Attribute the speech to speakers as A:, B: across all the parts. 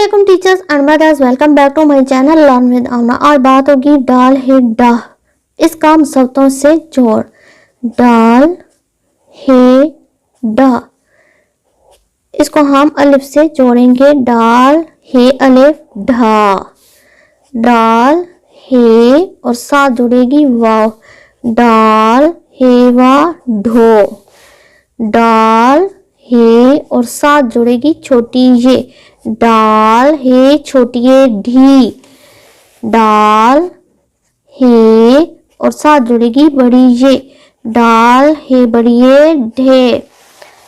A: वालेकुम teachers and mothers, welcome back to my channel learn with Aamna. आज बात होगी डाल है डा। इसका मुसव्वतों से जोड़। डाल है डा, इसको हम अलिफ से जोड़ेंगे। डाल है अलिफ ढा। डाल है और साथ जुड़ेगी वाव। डाल है वा ढो। डाल है और साथ जुड़ेगी छोटी ये। डाल है छोटी ये ढी। डाल है और साथ जुड़ेगी बड़ी ये। डाल है बड़ी ये ढे।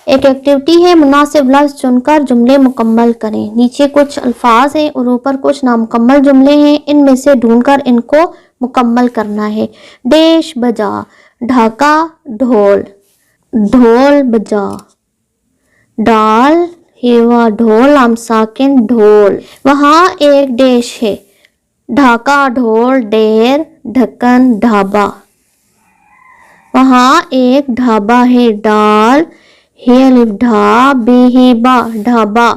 A: एक एक्टिविटी है, मुनासिब लफ्ज चुनकर जुमले मुकम्मल करें। नीचे कुछ अल्फाज हैं और ऊपर कुछ नामुकम्मल जुमले हैं। इनमें से ढूंढकर इनको मुकम्मल करना है। डेश बजा, ढाका ढोल। ढोल बजा। डाल हेवा ढोल आम साकिन ढोल। वहाँ एक डेश है। ढाका ढोल डेर ढक्कन ढाबा। वहाँ एक ढाबा है। डाल हे अलिफ ढा बे हे बा ढाबा।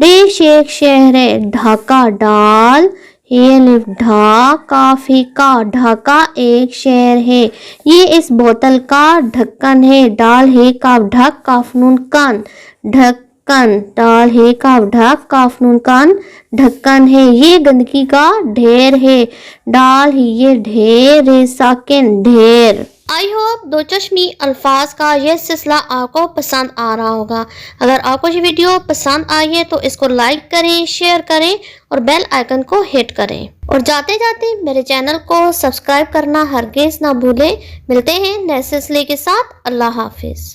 A: देश एक शहर है। ढाका। डाल हे अलिफ ढा काफ हे का ढाका एक शहर है। ये इस बोतल का ढक्कन है। डाल हे काफ ढक काफ नून कान ढक्कन। डाल हे काफ ढक काफ नून कान ढक्कन है। ये गंदगी का ढेर है। डाल ही ये ढेर है साकिन ढेर। आई होप दो चश्मी अल्फाज का यह सिलसिला आपको पसंद आ रहा होगा। अगर आपको ये वीडियो पसंद आई है तो इसको लाइक करें, शेयर करें और बेल आइकन को हिट करें। और जाते जाते मेरे चैनल को सब्सक्राइब करना हरगिज़ ना भूलें। मिलते हैं नए सिलसिले के साथ। अल्लाह हाफिज़।